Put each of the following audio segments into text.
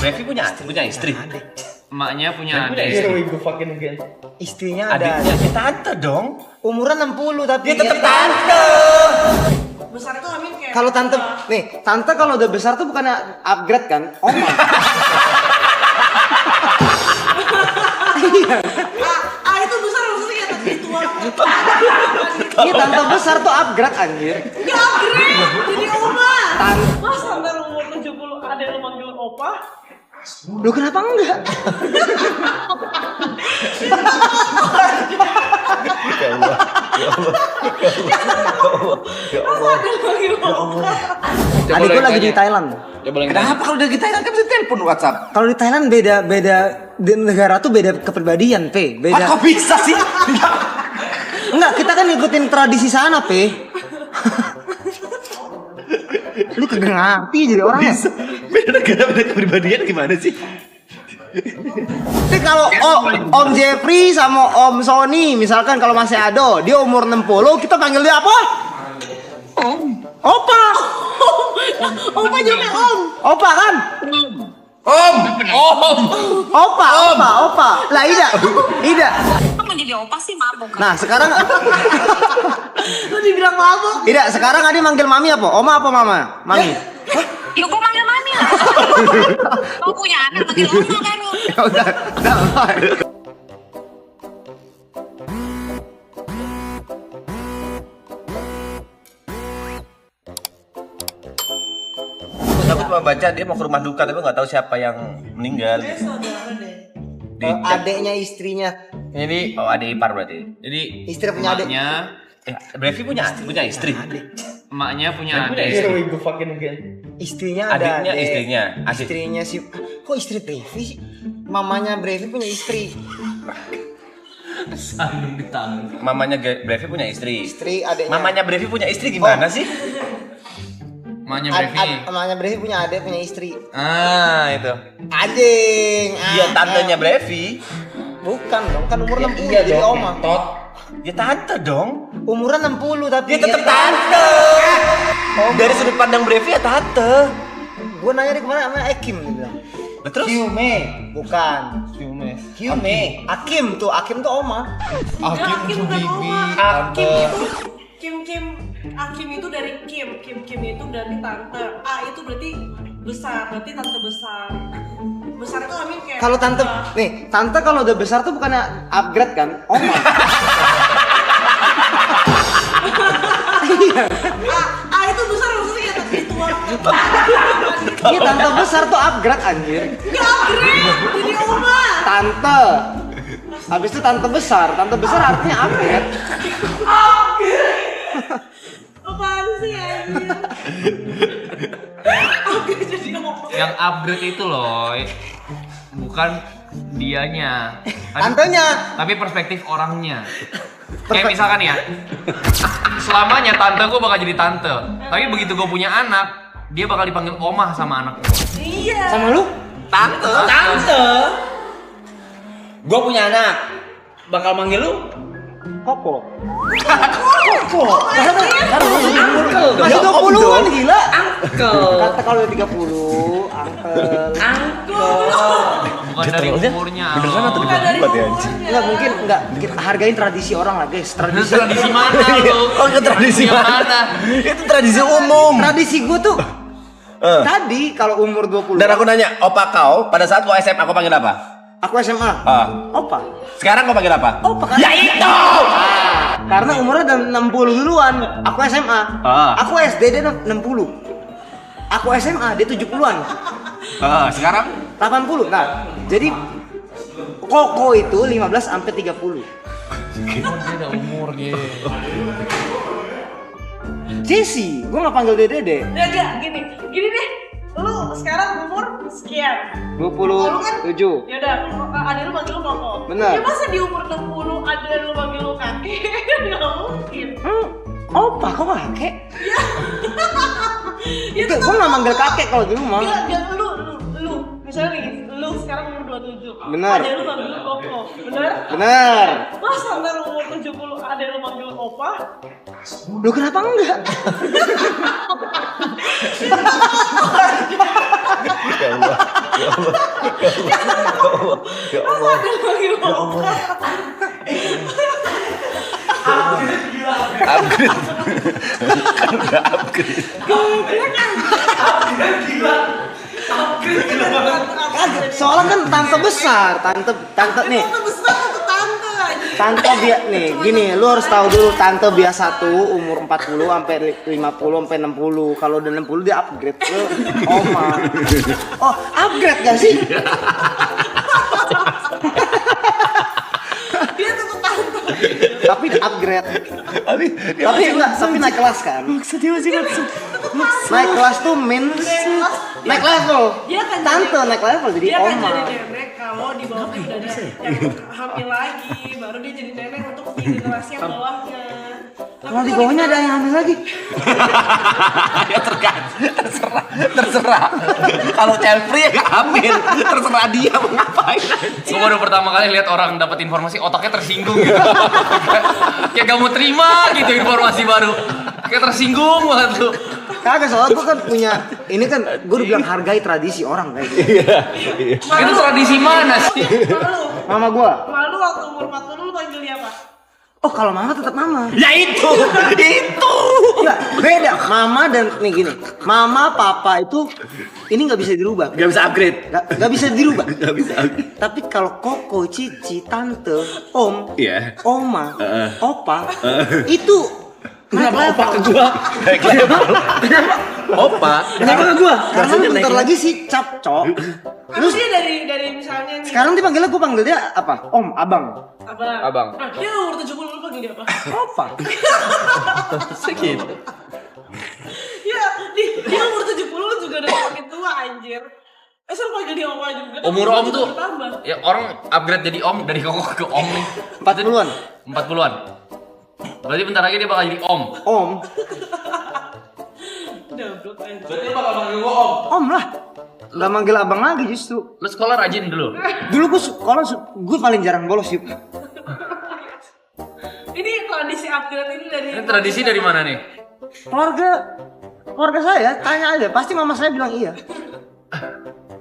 Brevi punya istri. Emaknya punya Punya adik. istri. Istrinya ada Adiknya ya tante dong. umuran 60 tapi Dia tetap tante. Besar itu amin kayak. kalau tante tante kalau udah besar tuh bukannya upgrade kan? Oma. Itu besar maksudnya kayak tante tua. Iya tante besar tuh upgrade anjir. Enggak upgrade. Jadi oma. Tante. Mas sampai umur 70 ada yang manggil opa. Lu kenapa enggak? Ya Allah. Ya Allah. Ya Allah. Ada yang manggil opa. Adikku lagi di Thailand. Coba lagi. Kenapa kalau udah kita kan bisa telepon WhatsApp? Kalau di Thailand beda di negara tuh beda kepribadian, P. Beda. Kok bisa sih? Enggak, kita kan ngikutin tradisi sana, P. Lu kagak ngerti jadi orang ya? Beda negara beda kepribadian gimana sih? Tapi kalau Om Jeffrey sama Om Sony misalkan kalau masih ada, dia umur 60, kita panggil dia apa? Om. Opa. Opa juga om. Opa kan? Om. Opa. Lah Ida. Kamu jadi opa sih mabuk. Nah, sekarang Lu dibilang mabuk. Ida, sekarang Adi manggil mami apa? Oma apa mama? Mami. Ya gua manggil mami lah. Kamu punya anak manggil oma kan lu. Ya udah. Aku cuma baca dia mau ke rumah duka tapi nggak tahu siapa yang meninggal. Saudara deh. Adeknya istrinya. Jadi Adik ipar berarti. Istri punya adik. emaknya Brevi punya istri. emaknya punya Punya adik. Istrinya ada Adiknya adek. istrinya. Adik. Istrinya si kok istri Brevi sih? Mamanya Brevi punya istri. Sandung di tangan. Mamanya Brevi punya istri. Istri adeknya. Mamanya Brevi punya istri gimana sih? Emaknya Brevi. Mamanya Brevi punya adek punya istri. Itu. Anjing. Dia tantenya Brevi. Bukan dong, kan umur 60 Iya jadi dong. oma. Ya tante dong. Umuran 60 tapi Dia tetap tante. Dari sudut pandang Brevi ya tante. Gua nanya di kemana namanya Akim dia bilang. Nah, terus? Bukan. Ame. Akim tuh oma. Akim bukan oma. Tante. Akim itu dari Kim itu berarti tante. A itu berarti besar, berarti tante besar. Besar itu amin kayak. Kalau tante kalau udah besar tuh bukannya upgrade kan? Oma. Itu besar maksudnya kayak tante tua. Iya tante besar tuh upgrade anjir. Enggak upgrade, jadi oma. Tante. Habis itu tante besar artinya upgrade. Apaan sih anjir? Upgrade jadi oma. Yang upgrade itu loh, bukan dianya, Tantenya. tapi perspektif orangnya. Kayak misalkan ya, selamanya tante gue bakal jadi tante, tapi begitu gue punya anak, dia bakal dipanggil omah sama anak gue. Iya. Sama lu? Tante. Gua punya anak. Bakal manggil lu? Koko. Uncle. Masih 20-an gila. Uncle. Kata kalau 30, uncle. Bukan dari umurnya. Beneran atau Bukan dari dibuat ya anjing? Enggak mungkin hargain tradisi orang lah guys. Tradisi mana lu? Oh, itu tradisi mana? Itu tradisi umum. Tradisi gue tuh tadi kalau umur 20. Dan aku nanya, opa kau pada saat kau SMA aku panggil apa? Aku SMA. Opa. Sekarang kau panggil apa? Opa kan. Ya itu. Karena umurnya udah 60 duluan. Aku SMA. Aku SD dia 60. Aku SMA dia 70-an. Sekarang 80. Nah, jadi Koko itu 15 sampai 30. Dia ada umur gitu. Jesse, gue nggak panggil dia Dede. Ya enggak, gini deh. Lu sekarang umur sekian. 27. Ya udah, ada lu manggil lu koko. Bener. Ya masa di umur 60 ada lu manggil lu kakek? Enggak mungkin. Opa, kok kakek? Ya Gue nggak manggil kakek kalau di rumah. Enggak, lu. Misalnya nih, lu sekarang umur 27. Bener. Ada lu manggil lu koko. Bener? Bener. Masa ntar umur 70 ada lu manggil opa? Lu kenapa enggak? ya Allah. Ya Allah. Lagi opa. Upgrade. Kan udah upgrade. Soalnya kan tante besar, tante nih. Tante besar atau tante aja. Tante gini, lu harus tahu dulu tante biasa tuh umur 40 sampai 50 sampai 60. Kalau udah 60 dia upgrade ke oma. Oh, upgrade gak sih? Dia tetap tante. Tapi upgrade. Tapi naik kelas kan? Maksudnya masih maksud. Naik kelas tuh means naik level. Dia kan Tante naik level jadi dia kan oma. jadi nenek kalau di bawahnya udah ada yang hamil lagi, baru dia jadi nenek untuk generasi yang bawahnya. Kalau di bawahnya ada yang hamil lagi. Ya terserah. Kalau Chelsea ya nggak hamil, terserah dia mau ngapain. Gue baru pertama kali lihat orang dapat informasi otaknya tersinggung gitu. Kayak gak mau terima gitu informasi baru. Kayak tersinggung banget lu. Kagak, soalnya gue kan punya ini kan gue udah bilang hargai tradisi orang kayak gitu. Itu tradisi mana sih? Malu. Mama gue, Malu waktu umur 40 lu panggil dia apa? oh kalau mama tetap mama. Ya itu. Enggak, beda. Mama dan nih gini, mama papa itu ini nggak bisa dirubah. Gak bisa upgrade. Nggak bisa dirubah. Gak bisa upgrade. Tapi kalau koko, cici, tante, om, Iya. oma, opa, itu Kenapa opa ke gua? Opa. Kenapa ke gua? karena bentar lagi si capcok. Terus dia dari misalnya nih. Sekarang dipanggilnya gue panggil dia apa? Om, abang, Abang. Ah, dia umur 70 lu panggil dia apa? opa. Segitu. Ya, dia umur 70 lu juga udah makin tua anjir. Asal panggil dia opa juga. Umur om tuh bertambah. ya orang upgrade jadi om dari koko ke om nih. 40-an. 40-an. Berarti bentar lagi dia bakal jadi om. Om, Dablek anjir. Berarti lu bakal panggil gua om. om lah. Gak manggil abang lagi justru. Lu sekolah rajin dulu. Dulu gue paling jarang bolos yuk. Ini tradisi upgrade ini dari Ini tradisi dari mana nih? Keluarga saya tanya aja, pasti mama saya bilang iya.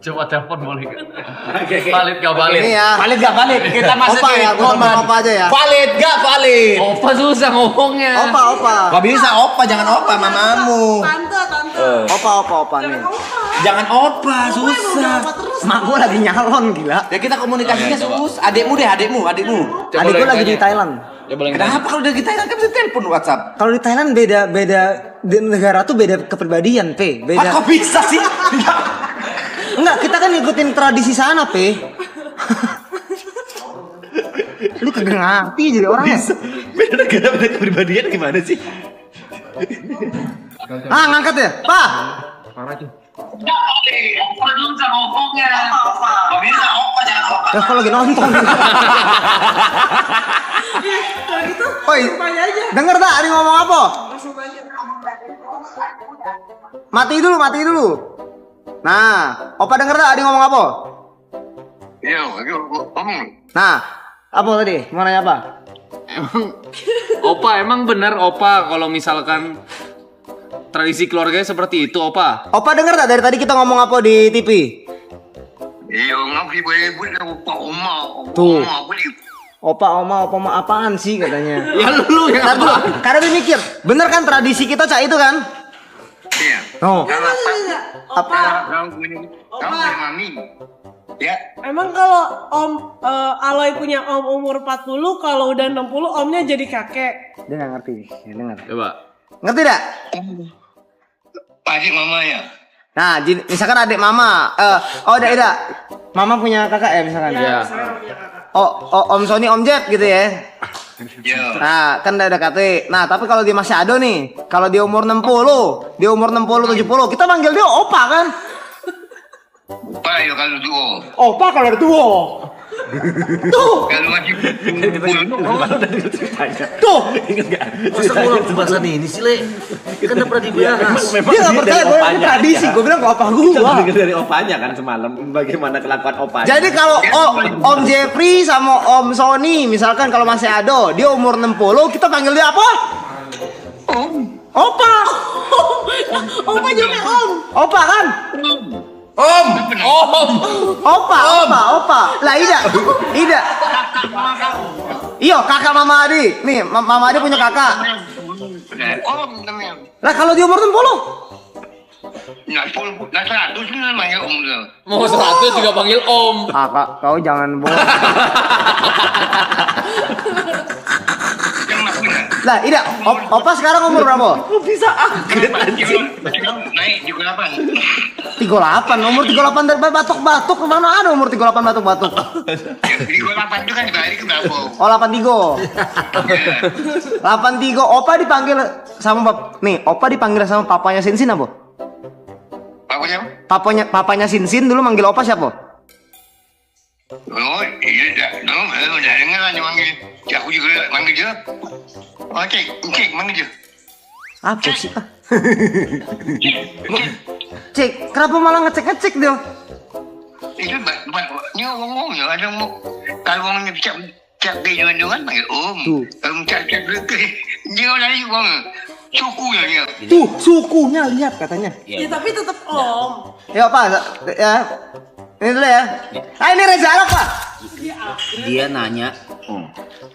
Coba telepon boleh gak? Valid gak valid? Ini ya. Valid gak valid? Kita masuk Opa ya, gue telepon opa aja ya. Valid gak valid? Opa susah ngomongnya. Opa. Gak bisa opa, jangan opa mamamu. tante. Opa nih. Jangan opa. Jangan opa, Opa emang udah susah. opa terus. Mak gue lagi nyalon gila. Ya kita komunikasinya Coba. susah. Adekmu deh, adekmu. Coba Adik gue lu lagi di tanya. Thailand. Coba lu Kenapa kalau udah kita kan bisa telepon WhatsApp? Kalau di Thailand beda di negara tuh beda kepribadian, P. Ah, Beda. kok bisa sih? Enggak, kita kan ngikutin tradisi sana, P. Lu kagak ngerti jadi orang. Beda negara, beda kepribadian gimana sih? Ah, ngangkat ya? Pak. Opa susah ngomongnya. Ya kalau lagi nonton. Kalau gitu, Oi, tanya aja. denger tak ada ngomong apa? Langsung tanya. Mati dulu. Nah, opa denger tak ada ngomong apa? Iya, ngomong. Nah, apa tadi? Mau nanya apa? Emang bener Opa kalau misalkan tradisi keluarganya seperti itu Opa? Opa denger tak dari tadi kita ngomong apa di TV? Iya, ngapain boleh opa oma. Tuh. Oma boleh. Opa, oma apaan sih katanya? Ya lu yang Ntar dulu, karena dia mikir, bener kan tradisi kita cak itu kan? Iya. Oh, Opa, Kamu punya mami. Ya. emang kalau Aloy punya om umur 40, kalau udah 60 omnya jadi kakek. dia nggak ngerti, ya dengar. Coba. Ngerti tak? Adik mama ya. Nah, misalkan adik mama, udah, mama punya kakak ya misalkan. Iya. Saya punya kakak. Om Sony, Om Jet gitu ya. Ya. Nah, kan udah kate. Nah, tapi kalau dia masih ado nih, kalau dia umur 60, 70, kita manggil dia opa kan? Opa ya kalau duo. Opa kalau ada tua. Tuh, Kalau masih tuh. Masa ngulang pembahasan ini sih, Le? Kan udah pernah dibahas. Dia nggak percaya gue ini tradisi. Gue bilang ke opa gua. Dari opanya kan semalam bagaimana kelakuan opanya. Jadi kalau Om Jeffrey sama Om Sony misalkan kalau masih ado, dia umur 60, kita panggil dia apa? Opa. Opa juga om. Opa kan? Om. Opa. Lah Ida. Iyo, kakak Mama Adi. Nih, Mama Adi punya kakak. Om namanya. Lah kalau di umur 60? Nah 100 ni namanya om tu. Mau 100 juga panggil Om. Kakak, kau jangan bohong. Yang nak punya. Lah, Ida, Opa sekarang umur berapa? Naik juga 8. 38. Umur 38 dari batuk-batuk. Mana ada umur 38 batuk-batuk? Jadi gua 8 tu kan hari ke berapa? Oh, 83. 83. Opa dipanggil sama Opa dipanggil sama papanya Sinsin apa? Apa siapa? Papanya Sinsin dulu manggil Opa siapa? Oh, iya dah. Dah dengar lah dia manggil. Aku juga manggil dia. Oh, cik manggil dia. Apa sih? Cek, kenapa malah ngecek dia? Itu ni ngomong ya ada mau kalau orang ni cak dia dengan panggil om. Tuh. Kalau cak dia dia lagi orang suku dia. Tuh, sukunya lihat katanya. Ya tapi tetap om. Ya, Pak. Ya. Ini dulu ya. Ah, ini Reza Arab, Pak. Dia nanya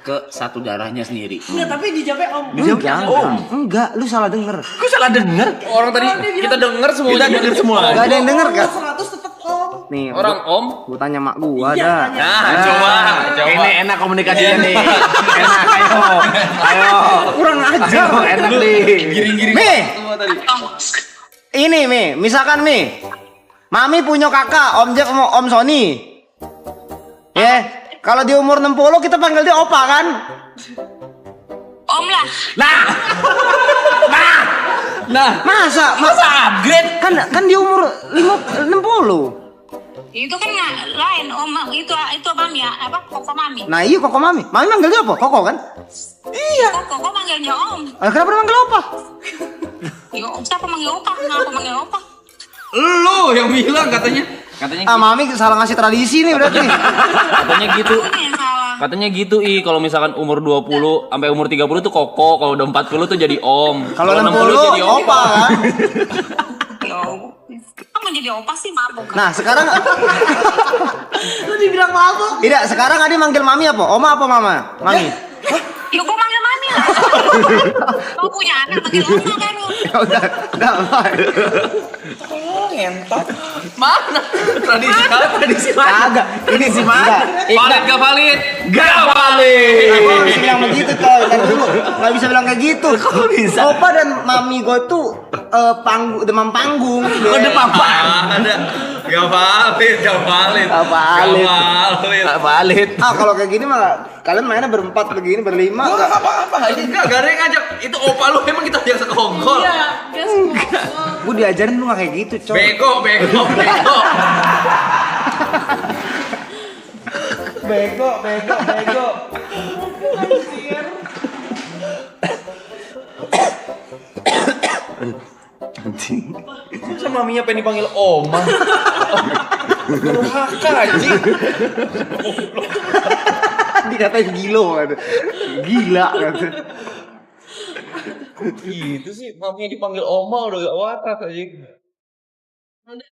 ke satu darahnya sendiri. Enggak, tapi dijawabnya om. Enggak, lu salah denger. Gue salah denger. Orang tadi kita denger semua. Kita denger semua. Enggak ada yang denger kan? 100 tetap om. Nih, Orang Om. gua tanya mak gua Iya, dah. tanya. Nah, coba. Ini enak komunikasinya nih. Enak, ayo. Kurang ajar. Enak nih. Giring-giring Mi. semua tadi. Ini misalkan Mami punya kakak, Om Jack sama Om Sony. Ya, kalau di umur 60 kita panggil dia Opa kan? Om lah. Nah, masa upgrade? Kan di umur 60. Itu kan lain om itu mami ya apa koko mami. Nah, iya Koko Mami. Mami manggil dia apa? Koko kan? Koko manggilnya om. Kenapa dia manggil Opa? Yo siapa manggil opa? Kenapa manggil opa? Lu yang bilang katanya Mami salah ngasih tradisi nih berarti. Katanya gitu. Ini yang salah. Katanya gitu kalau misalkan umur 20 sampai umur 30 tuh koko, kalau udah 40 tuh jadi om. Kalau 60 Opa kan? Yo, kamu jadi opa sih mabuk. Nah, sekarang Lu dibilang mabuk. tidak, sekarang Adi manggil Mami apa? Oma apa Mama? Mami. Yo gua manggil mami lah. Kau punya anak manggil oma kan lu. Ya udah. mana? Tradisi Kagak. Ini sih Mama. Valid gak valid? Gak bisa bilang begitu coy. Dari dulu nggak bisa bilang kayak gitu. Kok bisa? Opa dan Mami gue tuh demam panggung. Demam Ada. Gak valid. Gak valid. Kalau kayak gini mah kalian mainnya berempat begini berlima. Gak apa-apa. Gak ada yang ngajak. Itu opa lu emang kita ajak sekongkol. Iya, dia semua. Gue diajarin lu nggak kayak gitu coy. Bego. Bego. Sama Maminya pengen dipanggil Oma. Durhaka anjing. Dikatain gila kata. Gitu sih, Maminya dipanggil Oma udah gak waras anjing.